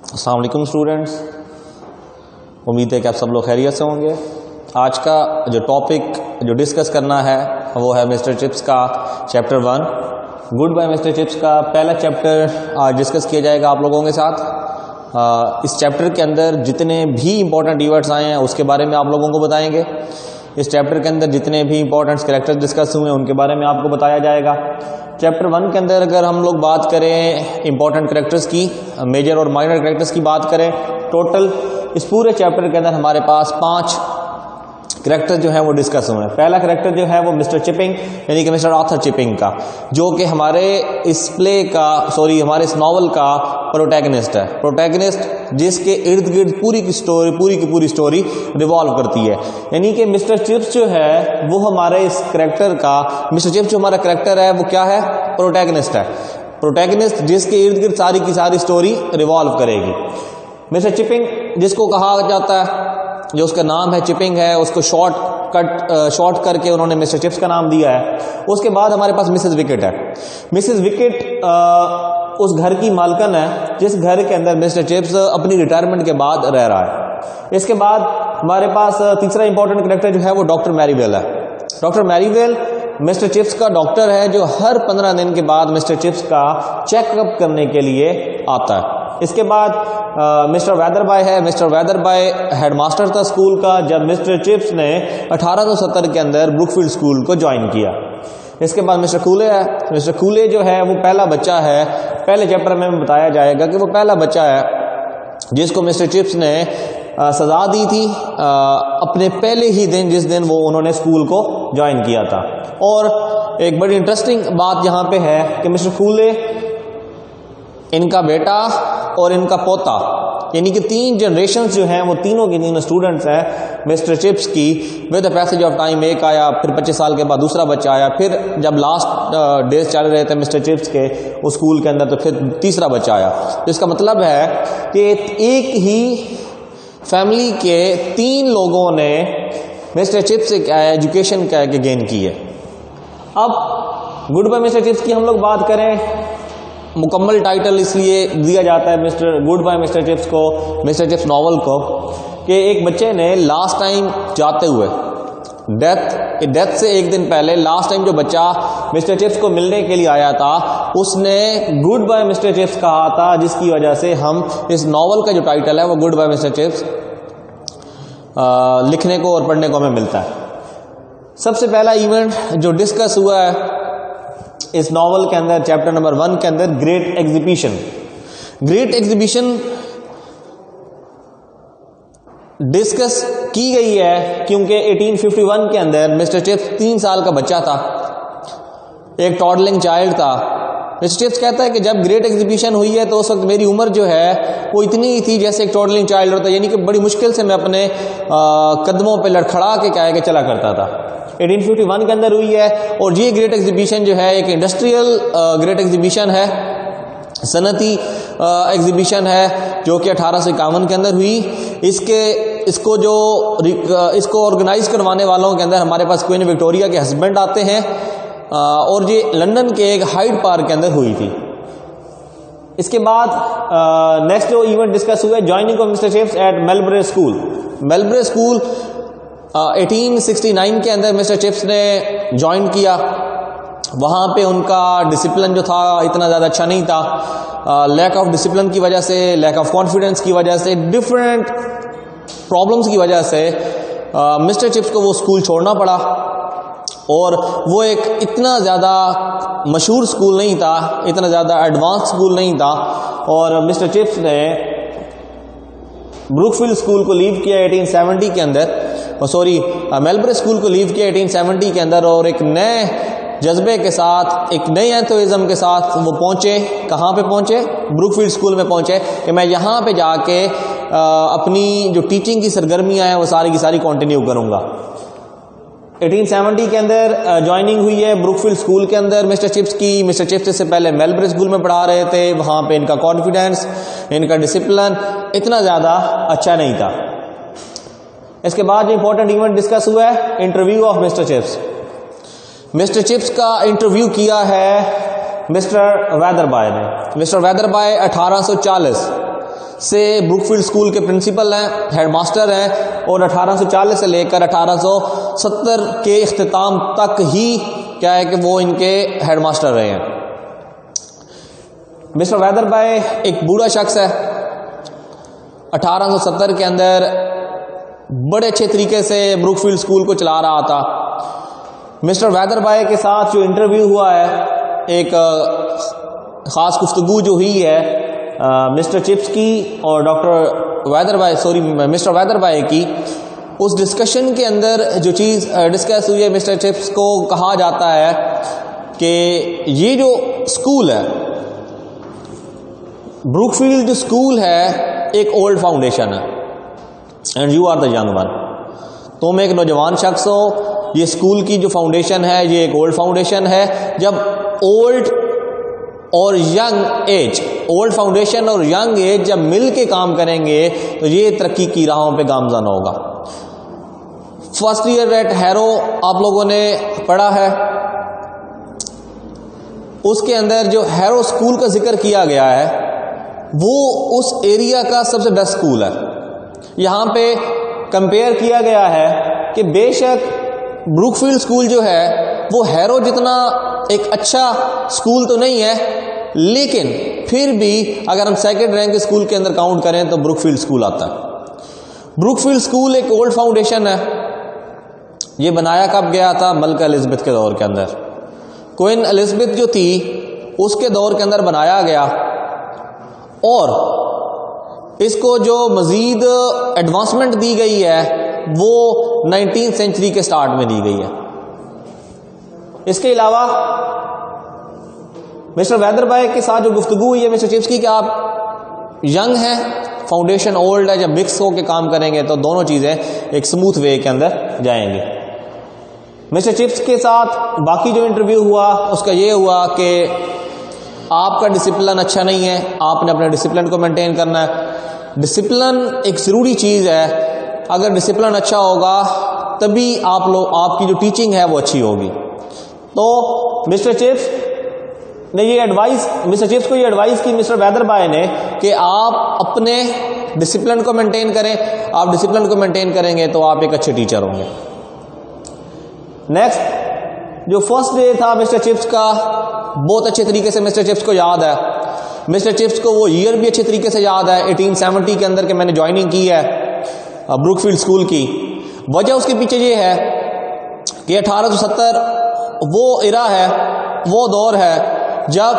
السلام علیکم اسٹوڈینٹس، امید ہے کہ آپ سب لوگ خیریت سے ہوں گے۔ آج کا جو ٹاپک جو ڈسکس کرنا ہے وہ ہے مسٹر چپس کا chapter 1 goodbye Mr Chips کا پہلا چیپٹر آج ڈسکس کیا جائے گا آپ لوگوں کے ساتھ۔ اس چیپٹر کے اندر جتنے بھی امپورٹنٹ ایونٹس آئے ہیں اس کے بارے میں آپ لوگوں کو بتائیں گے۔ اس چیپٹر کے اندر جتنے بھی امپورٹنٹ کریکٹر ڈسکس ہوئے ہیں ان کے بارے میں آپ کو بتایا جائے گا۔ چیپٹر 1 کے اندر اگر ہم لوگ بات کریں امپورٹنٹ کریکٹرز کی، میجر اور مائنر کریکٹرز کی بات کریں، ٹوٹل اس پورے چیپٹر کے اندر ہمارے پاس 5 کریکٹر جو ہیں وہ ڈسکس ہوئے ہیں۔ پہلا کریکٹر جو ہے وہ مسٹر چپنگ یعنی کہ مسٹر آتھر چپنگ کا، جو کہ ہمارے اس ہمارے اس ناول کا پروٹیگنسٹ ہے۔ پروٹیگنسٹ جس کے ارد گرد پوری کی پوری سٹوری ریوالو کرتی ہے، یعنی کہ مسٹر چپس جو ہے وہ ہمارے اس کریکٹر کا، مسٹر چپس جو ہمارا کریکٹر ہے وہ کیا ہے؟ پروٹیگنسٹ ہے۔ پروٹیگنسٹ جس کے ارد گرد ساری کی ساری سٹوری ریوالو کرے گی۔ مسٹر چپنگ جس کو کہا جاتا ہے، جو اس کا نام ہے چپنگ ہے، اس کو شارٹ کر کے انہوں نے مسٹر چپس کا نام دیا ہے۔ اس کے بعد ہمارے پاس مسز وکٹ ہے۔ مسز وکٹ اس گھر کی مالکن ہے جس گھر کے اندر مسٹر چپس اپنی ریٹائرمنٹ کے بعد رہ رہا ہے۔ اس کے بعد ہمارے پاس تیسرا امپورٹنٹ کریکٹر جو ہے وہ ڈاکٹر میری ویل ہے۔ Doctor Merivale Mr Chips کا ڈاکٹر ہے جو ہر 15 دن کے بعد مسٹر چپس کا چیک اپ کرنے کے لیے آتا ہے۔ اس کے بعد مسٹر ویدر بائے ہے۔ Mr Wetherby head master تھا اسکول کا جب مسٹر چپس نے 1870 کے اندر بروک فیلڈ اسکول کو جوائن کیا۔ اس کے بعد مسٹر کولے ہے۔ مسٹر کولے جو ہے وہ پہلا بچہ ہے، پہلے چیپٹر میں بتایا جائے گا کہ وہ پہلا بچہ ہے جس کو مسٹر چپس نے سزا دی تھی اپنے پہلے ہی دن جس دن وہ انہوں نے اسکول کو جوائن کیا تھا۔ اور ایک بڑی انٹرسٹنگ بات یہاں پہ ہے کہ مسٹر کولے، ان کا بیٹا اور ان کا پوتا، یعنی کہ 3 جنریشنز جو ہیں وہ تینوں کے تینوں اسٹوڈنٹس ہیں مسٹر چپس کی۔ With the passage of time ایک آیا، پھر 25 سال کے بعد دوسرا بچہ آیا، پھر جب لاسٹ ڈیز چل رہے تھے مسٹر چپس کے اس اسکول کے اندر تو پھر تیسرا بچہ آیا۔ اس کا مطلب ہے کہ ایک ہی فیملی کے 3 لوگوں نے مسٹر چپس سے کیا ہے ایجوکیشن کیا ہے کہ گین کی ہے۔ اب گڈ بائی مسٹر چپس کی ہم لوگ بات کریں، مکمل ٹائٹل اس لیے دیا جاتا ہے گڈ بائی مسٹر چپس کو، مسٹر چپس ناول کو، کہ ایک بچے نے لاسٹ ٹائم جاتے ہوئے ڈیتھ سے ایک دن پہلے لاسٹ ٹائم جو بچہ مسٹر چپس کو ملنے کے لیے آیا تھا اس نے گڈ بائی مسٹر چپس کہا تھا، جس کی وجہ سے ہم اس ناول کا جو ٹائٹل ہے وہ گڈ بائی مسٹر چپس لکھنے کو اور پڑھنے کو ہمیں ملتا ہے۔ سب سے پہلا ایونٹ جو ڈسکس ہوا ہے اس ناول کے اندر چیپٹر نمبر 1 کے اندر گریٹ ایگزیبیشن ڈسکس کی گئی ہے، کیونکہ 1851 کے اندر مسٹر چپس 3 سال کا بچہ تھا، ایک ٹاڈلنگ چائلڈ تھا۔ مسٹر چپس کہتا ہے کہ جب گریٹ ایگزیبیشن ہوئی ہے تو اس وقت میری عمر جو ہے وہ اتنی ہی تھی جیسے ایک ٹاڈلنگ چائلڈ ہوتا ہے، یعنی کہ بڑی مشکل سے میں اپنے قدموں پہ لڑکھڑا کے کیا ہے کہ چلا کرتا تھا۔ 1851 کے اندر ہوئی ہے، اور یہ گریٹ ایگزیبیشن جو ہے ایک انڈسٹریل گریٹ ایگزیبیشن ہے، صنعتی ایگزیبیشن ہے، جو کہ 1851 کے اندر ہوئی۔ اس کو آرگنائز کروانے والوں کے اندر ہمارے پاس کوئین وکٹوریہ کے ہسبینڈ آتے ہیں، اور یہ لندن کے ایک ہائیڈ پارک کے اندر ہوئی تھی۔ اس کے بعد نیکسٹ جو ایونٹ ڈسکس ہوا ہے joining of mister Chips at Melbury school. Melbury school 1869 کے اندر مسٹر چپس نے جوائن کیا۔ وہاں پہ ان کا ڈسپلن جو تھا اتنا زیادہ اچھا نہیں تھا، لیک آف ڈسپلن کی وجہ سے، لیک آف کانفیڈنس کی وجہ سے، ڈفرینٹ پرابلمس کی وجہ سے مسٹر چپس کو وہ اسکول چھوڑنا پڑا، اور وہ ایک اتنا زیادہ مشہور اسکول نہیں تھا، اتنا زیادہ ایڈوانس اسکول نہیں تھا، اور مسٹر چپس نے بروک فیلڈ اسکول کو لیو کیا 1870 کے اندر، میلبرے اسکول کو لیو کیا 1870 کے اندر، اور ایک نئے جذبے کے ساتھ، ایک نئی ایتھوئزم کے ساتھ وہ پہنچے۔ کہاں پہ پہنچے؟ بروک فیلڈ اسکول میں پہنچے کہ میں یہاں پہ جا کے اپنی جو ٹیچنگ کی سرگرمیاں ہیں وہ ساری کی ساری کنٹینیو کروں گا۔ 1870 کے اندر جوائننگ ہوئی ہے بروک فیلڈ اسکول کے اندر مسٹر چپس کی۔ مسٹر چپس سے پہلے میلبرے اسکول میں پڑھا رہے تھے، وہاں پہ ان کا کانفیڈنس، ان کا ڈسپلن اتنا زیادہ اچھا نہیں تھا۔ اس کے بعد جو امپورٹنٹ ایونٹ ڈسکس ہوا ہے interview of mister Chips. Mr Chips کا انٹرویو کیا ہے مسٹر ویدر بائے نے۔ مسٹر ویدر بائے 1840 سے بروکفیلڈ اسکول کے پرنسپل ہیں، ہیڈ ماسٹر ہیں، اور 1840 سے لے کر 1870 کے اختتام تک ہی کیا ہے کہ وہ ان کے ہیڈ ماسٹر رہے ہیں۔ مسٹر ویدر بھائی ایک بوڑھا شخص ہے، 1870 کے اندر بڑے اچھے طریقے سے بروکفیلڈ اسکول کو چلا رہا تھا۔ مسٹر ویدر بھائی کے ساتھ جو انٹرویو ہوا ہے، ایک خاص گفتگو جو ہوئی ہے مسٹر چپس کی اور مسٹر ویدر بھائی کی، اس ڈسکشن کے اندر جو چیز ڈسکس ہوئی ہے، مسٹر چپس کو کہا جاتا ہے کہ یہ جو اسکول ہے، بروکفیلڈ جو اسکول ہے، ایک اولڈ فاؤنڈیشن ہے، and you are the young one. تم ایک نوجوان شخص ہو، یہ اسکول کی جو فاؤنڈیشن ہے یہ ایک اولڈ فاؤنڈیشن ہے۔ جب اولڈ اور ینگ ایج، اولڈ فاؤنڈیشن اور ینگ ایج جب مل کے کام کریں گے تو یہ ترقی کی راہوں پہ گامزن ہوگا۔ فرسٹ ایئر ایٹ ہیرو آپ لوگوں نے پڑھا ہے، اس کے اندر جو ہیرو اسکول کا ذکر کیا گیا ہے وہ اس ایریا کا سب سے بیسٹ اسکول ہے۔ یہاں پہ کمپیئر کیا گیا ہے کہ بے شک بروکفیلڈ اسکول جو ہے وہ ہیرو جتنا ایک اچھا اسکول تو نہیں ہے، لیکن پھر بھی اگر ہم سیکنڈ رینک اسکول کے اندر کاؤنٹ کریں تو بروکفیلڈ اسکول آتا ہے۔ بروکفیلڈ اسکول ایک اولڈ فاؤنڈیشن ہے۔ یہ بنایا کب گیا تھا؟ ملکہ الزبتھ کے دور کے اندر، کوئن الزبتھ جو تھی اس کے دور کے اندر بنایا گیا، اور اس کو جو مزید ایڈوانسمنٹ دی گئی ہے وہ 19 سینچری کے سٹارٹ میں دی گئی ہے۔ اس کے علاوہ مسٹر ویدر بھائی کے ساتھ جو گفتگو ہوئی ہے مسٹر چپس کی کہ آپ ینگ ہیں، فاؤنڈیشن اولڈ ہے، جب مکس ہو کے کام کریں گے تو دونوں چیزیں ایک سموتھ وے کے اندر جائیں گے۔ مسٹر چپس کے ساتھ باقی جو انٹرویو ہوا اس کا یہ ہوا کہ آپ کا ڈسپلن اچھا نہیں ہے، آپ نے اپنے ڈسپلن کو مینٹین کرنا ہے۔ ڈسپلن ایک ضروری چیز ہے، اگر ڈسپلن اچھا ہوگا تبھی آپ کی جو ٹیچنگ ہے وہ اچھی ہوگی۔ تو مسٹر چپس کو یہ ایڈوائز کی مسٹر ویدر بھائی نے کہ آپ اپنے ڈسپلن کو مینٹین کریں، آپ ڈسپلن کو مینٹین کریں گے تو آپ ایک اچھے ٹیچر ہوں گے۔ نیکسٹ جو فرسٹ ڈے تھا مسٹر چپس کا، بہت اچھے طریقے سے مسٹر چپس کو یاد ہے۔ مسٹر چپس کو وہ ایئر بھی اچھے طریقے سے یاد ہے 1870 کے اندر کہ میں نے جوائننگ کی ہے بروکفیلڈ اسکول کی۔ وجہ اس کے پیچھے یہ ہے کہ 1870 وہ ایرا ہے، وہ دور ہے جب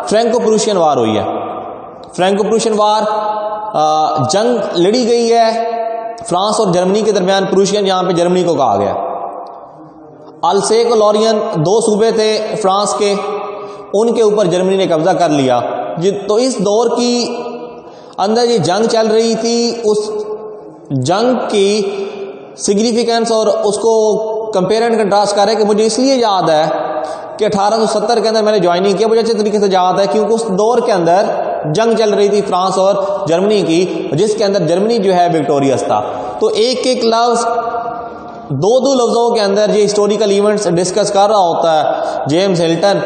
فرینکو پروشین وار ہوئی ہے۔ فرینکو پروشین وار جنگ لڑی گئی ہے فرانس اور جرمنی کے درمیان۔ پروشین یہاں پہ جرمنی کو کہا گیا۔ السیک اور لورین دو صوبے تھے فرانس کے، ان کے اوپر جرمنی نے قبضہ کر لیا۔ تو اس دور کی اندر یہ جنگ چل رہی تھی، اس جنگ کی سگنیفیکنس اور اس کو کمپیئر اینڈ کنٹراسٹ کر رہے کہ مجھے اس لیے یاد ہے کہ 1870 کے اندر میں نے جوائننگ کیا، مجھے اچھے طریقے سے یاد ہے کیونکہ اس دور کے اندر جنگ چل رہی تھی فرانس اور جرمنی کی، جس کے اندر جرمنی جو ہے وکٹوریس تھا۔ تو ایک ایک لفظ دو لفظوں کے اندر یہ ہسٹوریکل ایونٹس ڈسکس کر رہا ہوتا ہے۔ جیمز ہلٹن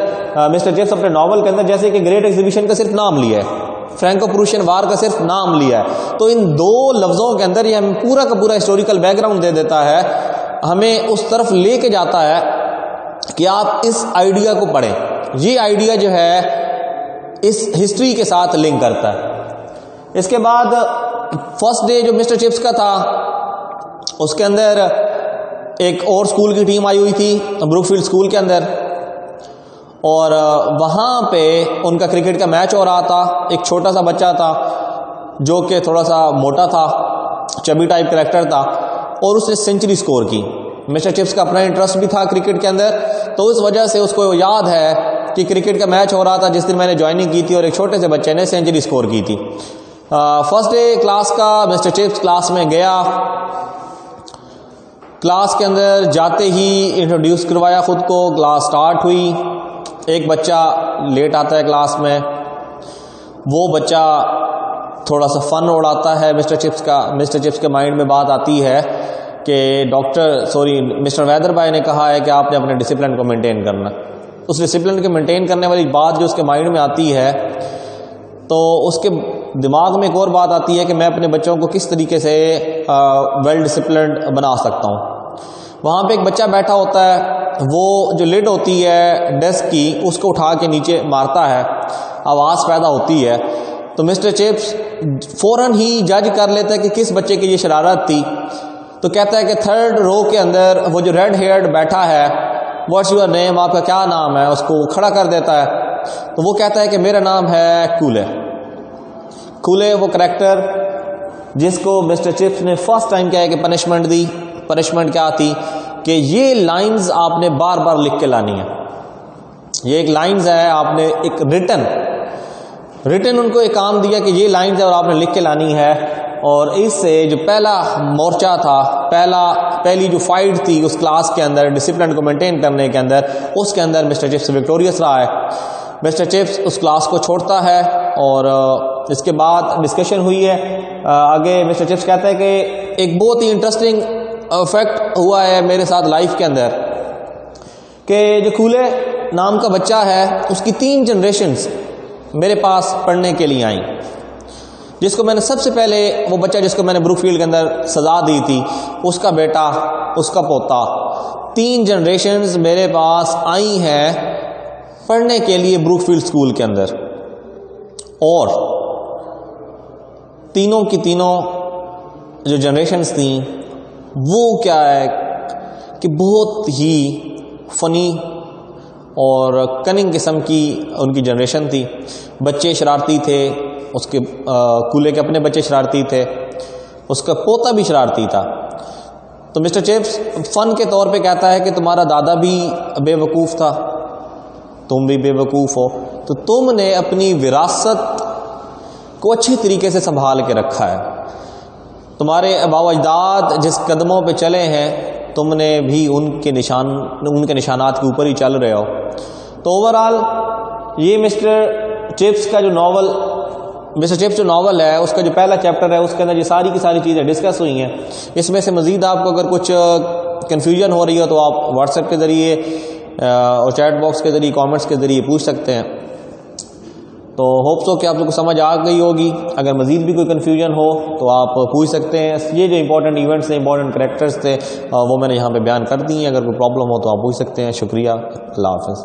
مسٹر چپس اپنے ناول کے اندر جیسے کہ گریٹ ایگزیبیشن کا صرف نام لیا ہے، فرینکو پروشین وار کا صرف نام لیا ہے، تو ان دو لفظوں کے اندر یہ ہمیں پورا کا پورا ہسٹوریکل بیک گراؤنڈ دے دیتا ہے، ہمیں اس طرف لے کے جاتا ہے کہ آپ اس آئیڈیا کو پڑھیں۔ یہ آئیڈیا جو ہے اس ہسٹری کے ساتھ لنک کرتا ہے۔ اس کے بعد فرسٹ ڈے جو مسٹر چپس کا تھا اس کے اندر ایک اور اسکول کی ٹیم آئی ہوئی تھی بروکفیلڈ اسکول کے اندر، اور وہاں پہ ان کا کرکٹ کا میچ ہو رہا تھا۔ ایک چھوٹا سا بچہ تھا جو کہ تھوڑا سا موٹا تھا، چبی ٹائپ کریکٹر تھا، اور اس نے سینچری سکور کی۔ مسٹر چپس کا اپنا انٹرسٹ بھی تھا کرکٹ کے اندر، تو اس وجہ سے اس کو یاد ہے کہ کرکٹ کا میچ ہو رہا تھا جس دن میں نے جوائننگ کی تھی، اور ایک چھوٹے سے بچے نے سینچری سکور کی تھی۔ فرسٹ ڈے کلاس کا مسٹر چپس کلاس میں گیا، کلاس کے اندر جاتے ہی انٹروڈیوس کروایا خود کو، کلاس سٹارٹ ہوئی۔ ایک بچہ لیٹ آتا ہے کلاس میں، وہ بچہ تھوڑا سا فن اڑاتا ہے مسٹر چپس کا۔ مسٹر چپس کے مائنڈ میں بات آتی ہے کہ مسٹر ویدر بھائی نے کہا ہے کہ آپ نے اپنے ڈسپلن کو مینٹین کرنا۔ اس ڈسپلن کے مینٹین کرنے والی بات جو اس کے مائنڈ میں آتی ہے، تو اس کے دماغ میں ایک اور بات آتی ہے کہ میں اپنے بچوں کو کس طریقے سے ویل ڈسپلنڈ بنا سکتا ہوں. وہاں پہ ایک بچہ بیٹھا ہوتا ہے, وہ جو لڈ ہوتی ہے ڈیسک کی اس کو اٹھا کے نیچے مارتا ہے, آواز پیدا ہوتی ہے, تو مسٹر چپس فوراً ہی جج کر لیتا ہے کہ کس بچے کی یہ شرارت تھی. تو کہتا ہے کہ 3rd رو کے اندر وہ جو ریڈ ہیئرڈ بیٹھا ہے, واٹس یور نیم, آپ کا کیا نام ہے, اس کو کھڑا کر دیتا ہے. تو وہ کہتا ہے کہ میرا نام ہے کولے. کولے وہ کریکٹر جس کو مسٹر چپس نے فرسٹ ٹائم کیا ہے کہ پنشمنٹ دی. پنشمنٹ کیا تھی کہ یہ لائنز آپ نے بار بار لکھ کے لانی ہے. یہ ایک لائنز ہے, آپ نے ایک ریٹن ان کو ایک کام دیا کہ یہ لائنز ہے اور آپ نے لکھ کے لانی ہے. اور اس سے جو پہلا مورچہ تھا, پہلی جو فائٹ تھی اس کلاس کے اندر ڈسپلن کو مینٹین کرنے کے اندر, اس کے اندر مسٹر چپس وکٹوریس رہا ہے. مسٹر چپس اس کلاس کو چھوڑتا ہے اور اس کے بعد ڈسکشن ہوئی ہے آگے. مسٹر چپس کہتا ہے کہ ایک بہت ہی انٹرسٹنگ فیکٹ ہوا ہے میرے ساتھ لائف کے اندر کہ جو کولے نام کا بچہ ہے اس کی 3 جنریشنز میرے پاس پڑھنے کے لیے آئیں. جس کو میں نے سب سے پہلے, وہ بچہ جس کو میں نے بروک فیلڈ کے اندر سزا دی تھی, اس کا بیٹا, اس کا پوتا, 3 جنریشنز میرے پاس آئی ہیں پڑھنے کے لیے بروک فیلڈ اسکول کے اندر. اور تینوں کی تینوں جو جنریشنز تھیں وہ کیا ہے کہ بہت ہی فنی اور کننگ قسم کی ان کی جنریشن تھی. بچے شرارتی تھے, اس کے کولے کے اپنے بچے شرارتی تھے, اس کا پوتا بھی شرارتی تھا. تو مسٹر چپس فن کے طور پہ کہتا ہے کہ تمہارا دادا بھی بے وقوف تھا, تم بھی بے وقوف ہو, تو تم نے اپنی وراثت کو اچھی طریقے سے سنبھال کے رکھا ہے. تمہارے آباء و اجداد جس قدموں پہ چلے ہیں تم نے بھی ان کے نشانات کے اوپر ہی چل رہے ہو. تو اوورآل یہ مسٹر چپس کا جو ناول, مسٹر چپس جو ناول ہے اس کا جو پہلا چیپٹر ہے اس کے اندر یہ ساری کی ساری چیزیں ڈسکس ہوئی ہیں. اس میں سے مزید آپ کو اگر کچھ کنفیوژن ہو رہی ہو تو آپ واٹس ایپ کے ذریعے اور چیٹ باکس کے ذریعے, کامنٹس کے ذریعے پوچھ سکتے ہیں. تو ہوپ سو کہ آپ لوگ کو سمجھ آ گئی ہوگی. اگر مزید بھی کوئی کنفیوژن ہو تو آپ پوچھ سکتے ہیں. یہ جو امپورٹنٹ ایونٹس ہیں, امپورٹنٹ کریکٹرز تھے, وہ میں نے یہاں پہ بیان کر دی ہیں. اگر کوئی پرابلم ہو تو آپ پوچھ سکتے ہیں. شکریہ, اللہ حافظ.